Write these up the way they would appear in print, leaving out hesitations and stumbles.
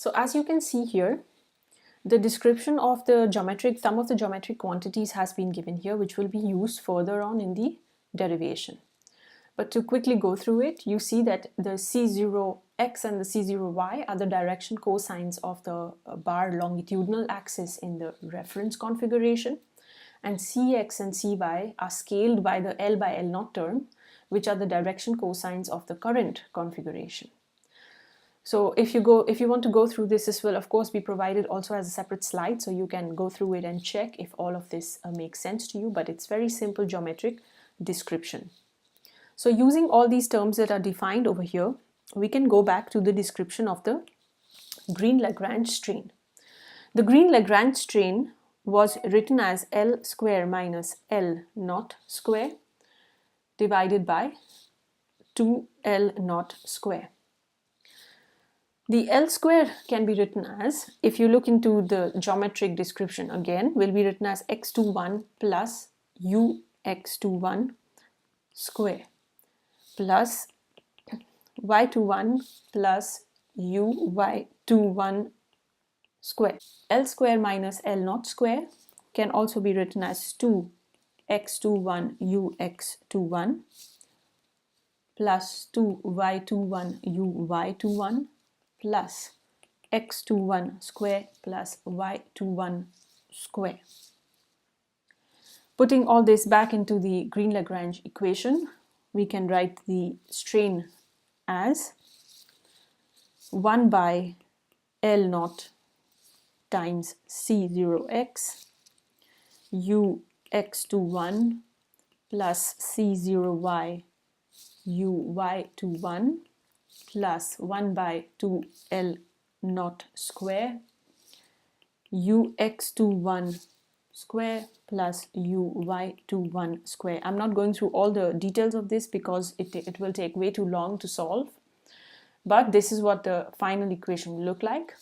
So as you can see here, the description of the some of the geometric quantities has been given here, which will be used further on in the derivation. But to quickly go through it, you see that the C0x and the C0y are the direction cosines of the bar longitudinal axis in the reference configuration, and Cx and Cy are scaled by the L by L0 term, which are the direction cosines of the current configuration. So if you want to go through this will of course be provided also as a separate slide, so you can go through it and check if all of this makes sense to you, but it's very simple geometric description. So using all these terms that are defined over here, we can go back to the description of the Green-Lagrange strain. The Green-Lagrange strain was written as L square minus L naught square divided by 2L naught square. The L square can be written as, if you look into the geometric description again, will be written as x21 plus ux21 square plus y21 plus uy21 square. L square minus L naught square can also be written as 2x21 ux21 plus 2y21 uy21 plus x21 square plus y21 square. Putting all this back into the Green-Lagrange equation, we can write the strain as 1 by L naught times C0x ux21 plus C0y uy21 plus 1 by 2L naught square ux21 square plus uy21 square. I'm not going through all the details of this because it will take way too long to solve, but this is what the final equation will look like.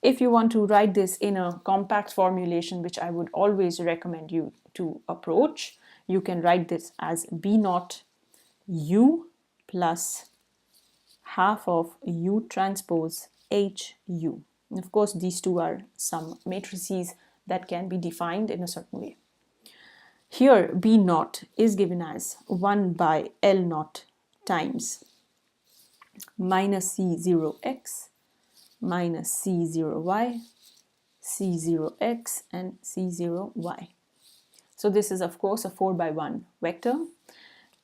If you want to write this in a compact formulation, which I would always recommend you to approach, you can write this as B naught U plus half of U transpose HU. And of course, these two are some matrices that can be defined in a certain way. Here, B naught is given as 1 by L naught times minus C0x minus C0y, C0x, and C0y. So this is of course a 4 by 1 vector,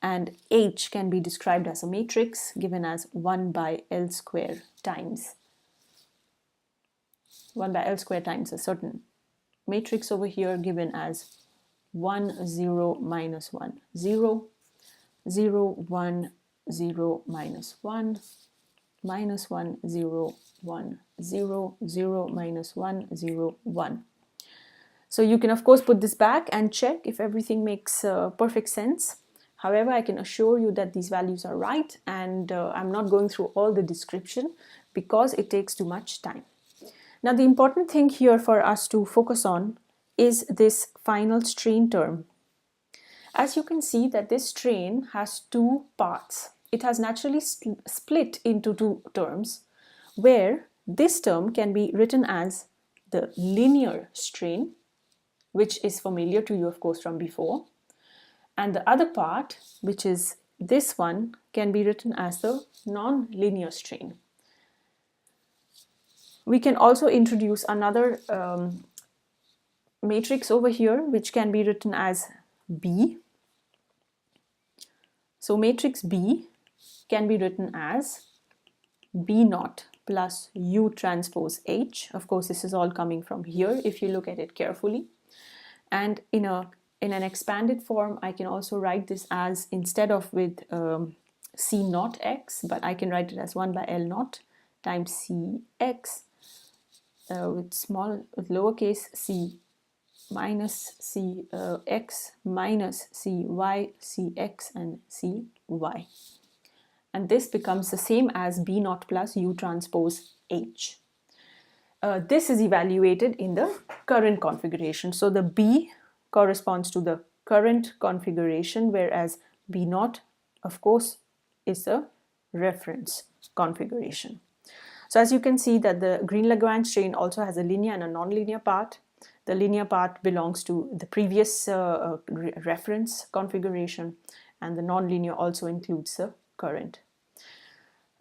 and H can be described as a matrix given as 1 by L square times a certain matrix over here given as 1 0 minus 1 0 0 1 0 minus 1 minus 1 0 1 0 0 minus 1 0 1. So you can of course put this back and check if everything makes perfect sense. However, I can assure you that these values are right, and I'm not going through all the description because it takes too much time. Now the important thing here for us to focus on is this final strain term. As you can see that this strain has two parts. It has naturally split into two terms, where this term can be written as the linear strain, which is familiar to you of course from before, and the other part, which is this one, can be written as the non-linear strain. We can also introduce another matrix over here, which can be written as B. So matrix B can be written as B naught plus U transpose H. Of course, this is all coming from here if you look at it carefully. And in an expanded form, I can also write this as, instead of with C naught x, but I can write it as 1 by L naught times Cx with lowercase c minus Cx minus Cy, Cx, and Cy. And this becomes the same as B naught plus U transpose H. This is evaluated in the current configuration. So the B corresponds to the current configuration, whereas B naught, of course, is the reference configuration. So as you can see that the Green-Lagrange strain also has a linear and a non-linear part. The linear part belongs to the previous reference configuration, and the non-linear also includes the current.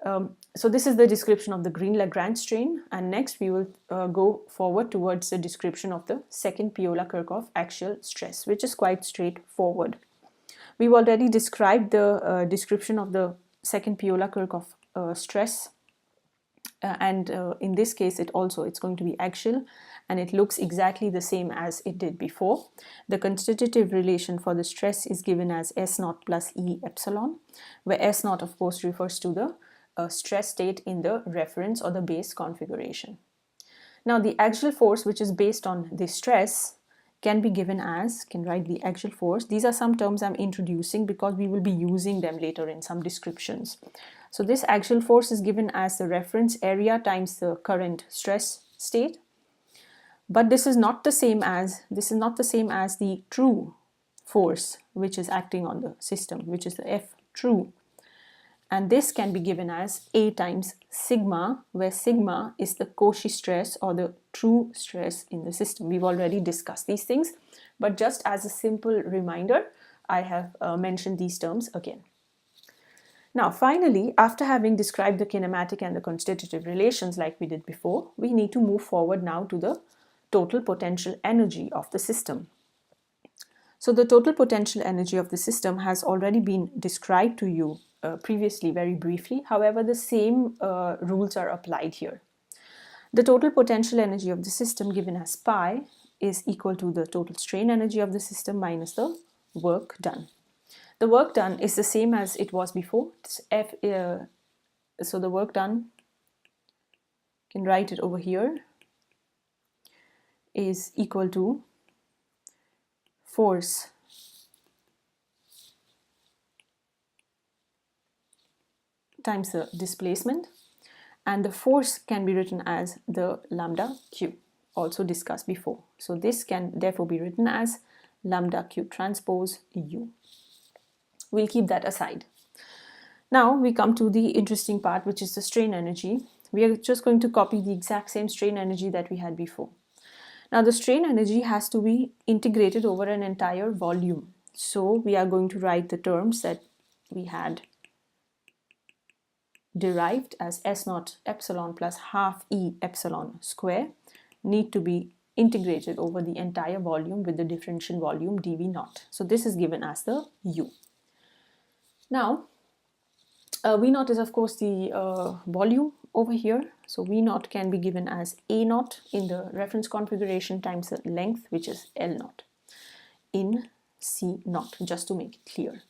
So this is the description of the Green-Lagrange strain, and next we will go forward towards the description of the second Piola-Kirchhoff axial stress, which is quite straightforward. We've already described the description of the second Piola-Kirchhoff stress, and in this case it's going to be axial, and it looks exactly the same as it did before. The constitutive relation for the stress is given as S0 plus E epsilon, where S0 of course refers to the stress state in the reference or the base configuration. Now the axial force, which is based on the stress, can be given as, can write the axial force. These are some terms I'm introducing because we will be using them later in some descriptions. So this axial force is given as the reference area times the current stress state. But this is not the same as the true force which is acting on the system, which is the F true. And this can be given as A times sigma, where sigma is the Cauchy stress or the true stress in the system. We've already discussed these things, but just as a simple reminder, I have mentioned these terms again. Now, finally, after having described the kinematic and the constitutive relations like we did before, we need to move forward now to the total potential energy of the system. So the total potential energy of the system has already been described to you previously very briefly. However, the same rules are applied here. The total potential energy of the system given as pi is equal to the total strain energy of the system minus the work done. The work done is the same as it was before. So the work done, you can write it over here, is equal to force times the displacement, and the force can be written as the lambda q, also discussed before. So this can therefore be written as lambda q transpose u. We'll keep that aside. Now we come to the interesting part, which is the strain energy. We are just going to copy the exact same strain energy that we had before. Now the strain energy has to be integrated over an entire volume. So we are going to write the terms that we had derived as S0 epsilon plus half E epsilon square need to be integrated over the entire volume with the differential volume dV0. So this is given as the U. Now V0 is of course the volume over here. So V0 can be given as A0 in the reference configuration times the length, which is L0 in C0, just to make it clear.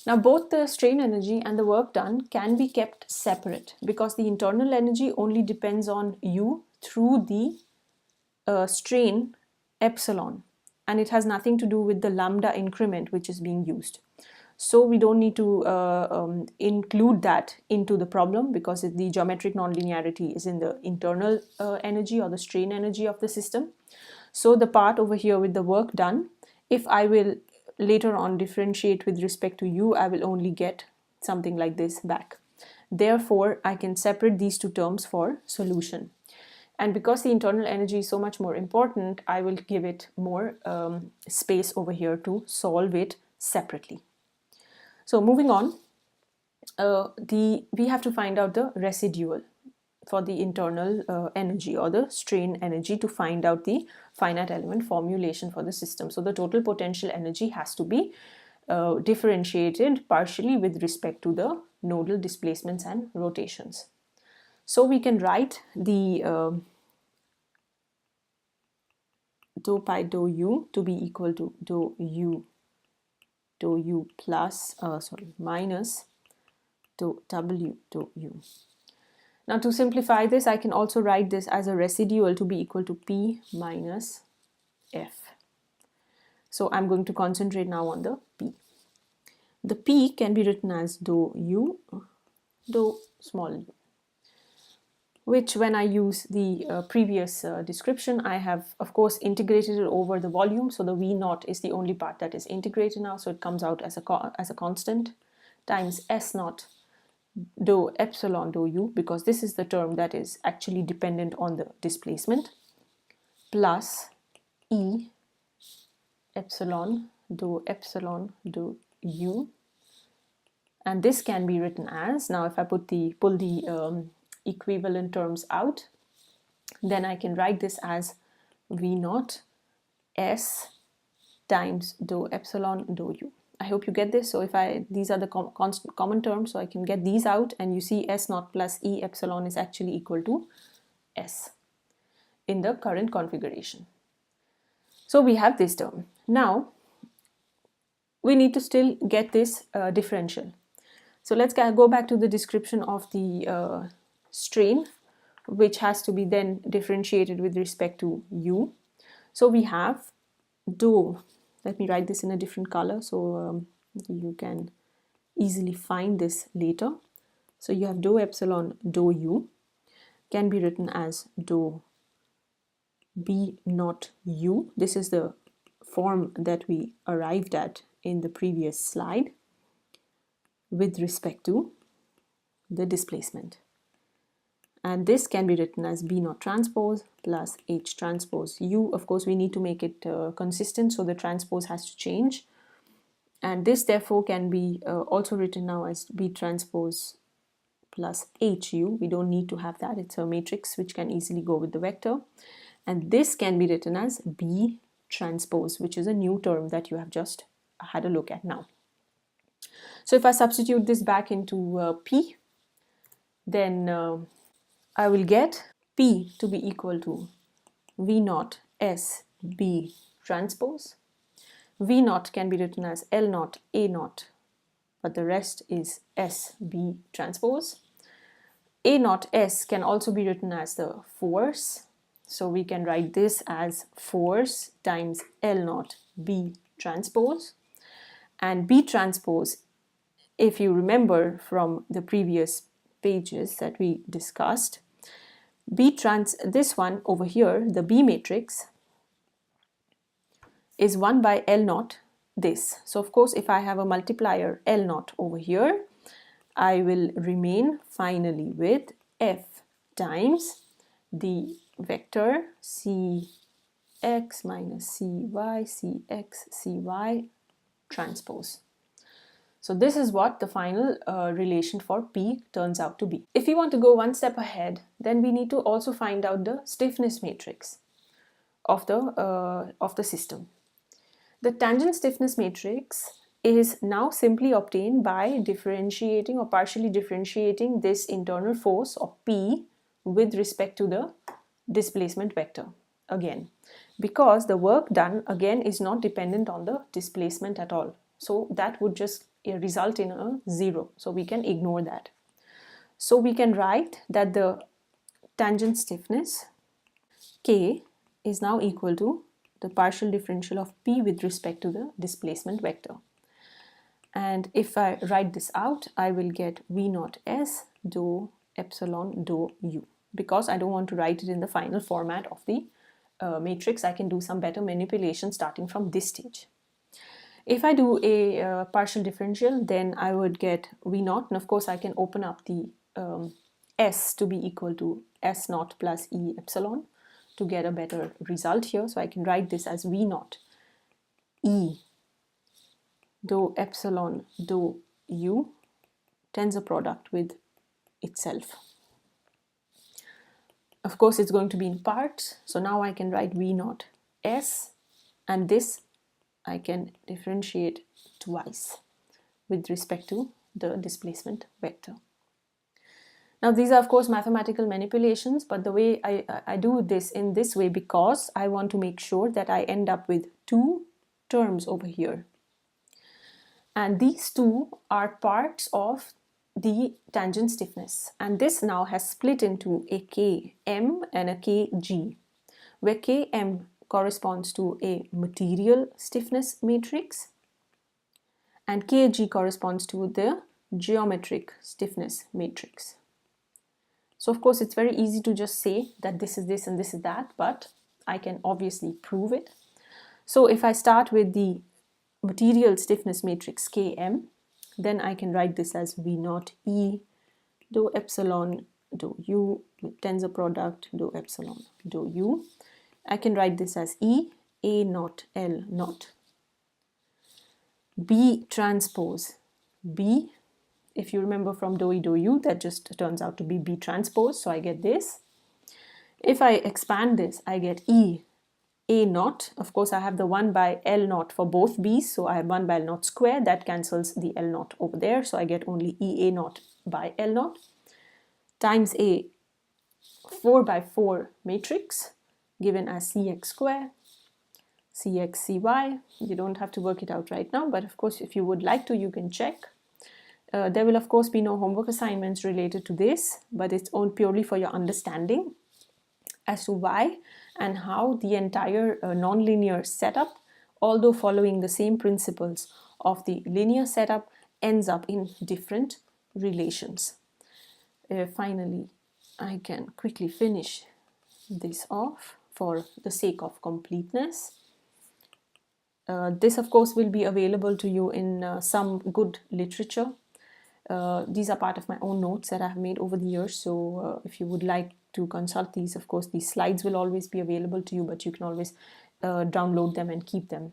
Now both the strain energy and the work done can be kept separate because the internal energy only depends on U through the strain epsilon, and it has nothing to do with the lambda increment which is being used. So we don't need to include that into the problem because the geometric nonlinearity is in the internal energy or the strain energy of the system. So the part over here with the work done, if I will later on differentiate with respect to U, I will only get something like this back. Therefore, I can separate these two terms for solution. And because the internal energy is so much more important, I will give it more space over here to solve it separately. So moving on, we have to find out the residual for the internal energy or the strain energy to find out the finite element formulation for the system. So the total potential energy has to be differentiated partially with respect to the nodal displacements and rotations. So we can write the dou pi dou u to be equal to dou u plus minus dou w dou u. Now to simplify this, I can also write this as a residual to be equal to P minus F. So I'm going to concentrate now on the P. The P can be written as dou u, dou small u, which when I use the previous description, I have of course integrated it over the volume. So the V0 is the only part that is integrated now. So it comes out as a constant times S0 dou epsilon dou u, because this is the term that is actually dependent on the displacement, plus E epsilon dou u. And this can be written as, now if I pull the equivalent terms out, then I can write this as V naught S times dou epsilon dou u. I hope you get this. So if these are the common terms, so I can get these out, and you see S naught plus E epsilon is actually equal to S in the current configuration. So we have this term. Now we need to still get this differential. So let's go back to the description of the strain, which has to be then differentiated with respect to u. So we have dou, let me write this in a different color so you can easily find this later. So you have dou epsilon dou u, can be written as dou b naught u. This is the form that we arrived at in the previous slide with respect to the displacement. And this can be written as b naught transpose plus h transpose u. Of course, we need to make it consistent, so the transpose has to change. And this therefore can be also written now as b transpose plus hu. We don't need to have that. It's a matrix which can easily go with the vector. And this can be written as b transpose, which is a new term that you have just had a look at now. So if I substitute this back into P, then I will get P to be equal to V naught S B transpose. V naught can be written as L naught A naught, but the rest is S B transpose. A naught S can also be written as the force. So we can write this as force times L naught B transpose. And B transpose, if you remember from the previous pages that we discussed, this one over here, the B matrix, is 1 by L naught this. So of course, if I have a multiplier L naught over here, I will remain finally with F times the vector Cx minus Cy, Cx, Cy transpose. So this is what the final relation for P turns out to be. If we want to go one step ahead, then we need to also find out the stiffness matrix of the system. The tangent stiffness matrix is now simply obtained by differentiating or partially differentiating this internal force of P with respect to the displacement vector again, because the work done again is not dependent on the displacement at all. So that would just result in a 0. So we can ignore that. So we can write that the tangent stiffness K is now equal to the partial differential of P with respect to the displacement vector. And if I write this out, I will get V naught S dou epsilon dou u. Because I don't want to write it in the final format of the matrix, I can do some better manipulation starting from this stage. If I do a partial differential, then I would get V naught, and of course I can open up the S to be equal to S naught plus E epsilon to get a better result here. So I can write this as V naught E dou epsilon dou u tensor product with itself. Of course, it's going to be in parts. So now I can write V naught S, and this I can differentiate twice with respect to the displacement vector. Now these are of course mathematical manipulations, but the way I do this in this way because I want to make sure that I end up with two terms over here. And these two are parts of the tangent stiffness, and this now has split into a Km and a Kg, where Km corresponds to a material stiffness matrix and Kg corresponds to the geometric stiffness matrix. So of course it's very easy to just say that this is this and this is that, but I can obviously prove it. So if I start with the material stiffness matrix Km, then I can write this as V naught E dou epsilon dou u with tensor product dou epsilon dou u. I can write this as E A naught L naught B transpose B. If you remember from dou E dou u, that just turns out to be B transpose, so I get this. If I expand this, I get E A naught. Of course, I have the 1 by L naught for both B's, so I have 1 by L naught square. That cancels the L naught over there, so I get only E A naught by L naught times a 4 by 4 matrix given as Cx square, Cx Cy. You don't have to work it out right now, but of course, if you would like to, you can check. There will of course be no homework assignments related to this, but it's all purely for your understanding as to why and how the entire nonlinear setup, although following the same principles of the linear setup, ends up in different relations. Finally, I can quickly finish this off for the sake of completeness. This of course will be available to you in some good literature. These are part of my own notes that I have made over the years, so if you would like to consult these, of course these slides will always be available to you, but you can always download them and keep them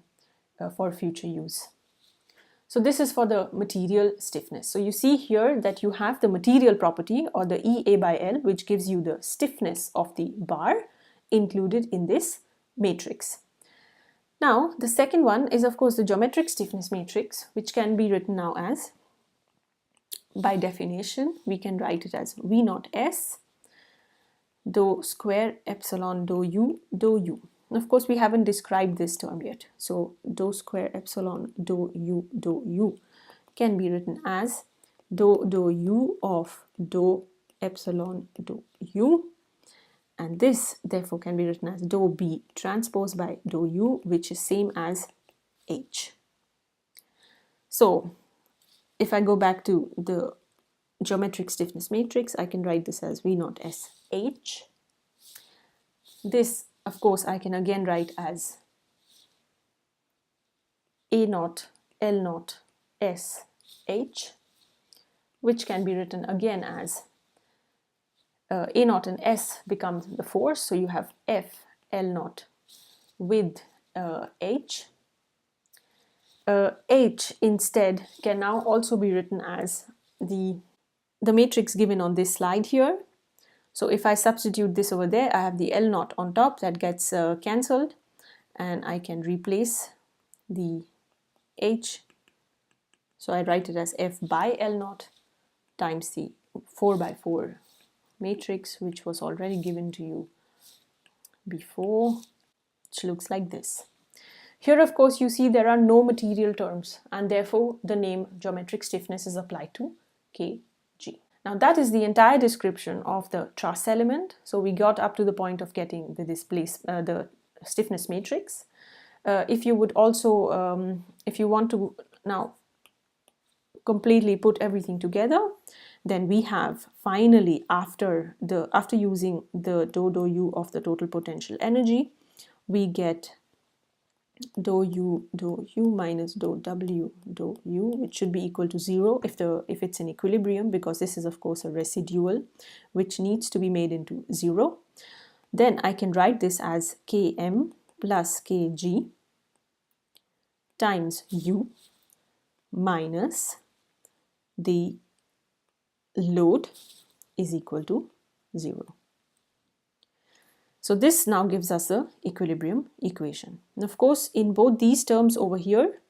for future use. So this is for the material stiffness. So you see here that you have the material property, or the EA by L, which gives you the stiffness of the bar included in this matrix. Now the second one is of course the geometric stiffness matrix, which can be written now as, by definition, we can write it as V naught S dou square epsilon dou u dou u. Of course, we haven't described this term yet. So dou square epsilon dou u can be written as dou u of dou epsilon dou u. And this therefore can be written as dou b transpose by dou u, which is same as h. So if I go back to the geometric stiffness matrix, I can write this as V naught S H. This, of course, I can again write as A naught L naught S H, which can be written again as A naught and S becomes the force, so you have F L naught with H. H instead can now also be written as the matrix given on this slide here. So if I substitute this over there, I have the L naught on top that gets cancelled, and I can replace the H. So I write it as F by L naught times the 4 by 4 matrix, which was already given to you before, which looks like this. Here, of course, you see there are no material terms, and therefore the name geometric stiffness is applied to Kg. Now that is the entire description of the truss element. So we got up to the point of getting the stiffness matrix. If you would also, if you want to now completely put everything together, then we have finally, after using the dou u of the total potential energy, we get dou u minus dou w dou u, which should be equal to 0 if it's in equilibrium, because this is of course a residual which needs to be made into 0. Then I can write this as km plus kg times u minus the load is equal to 0. So this now gives us a equilibrium equation. And of course, in both these terms over here,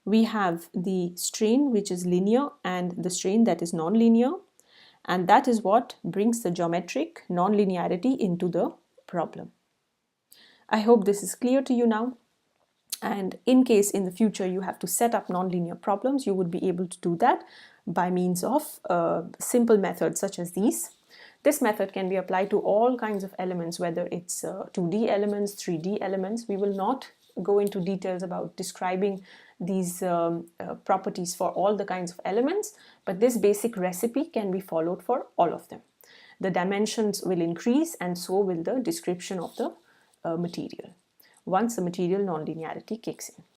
we have the strain which is linear and the strain that is non-linear, and that is what brings the geometric non-linearity into the problem. I hope this is clear to you now, and in case in the future you have to set up non-linear problems, you would be able to do that by means of simple methods such as these. This method can be applied to all kinds of elements, whether it's 2D elements, 3D elements. We will not go into details about describing these properties for all the kinds of elements, but this basic recipe can be followed for all of them. The dimensions will increase, and so will the description of the material once the material nonlinearity kicks in.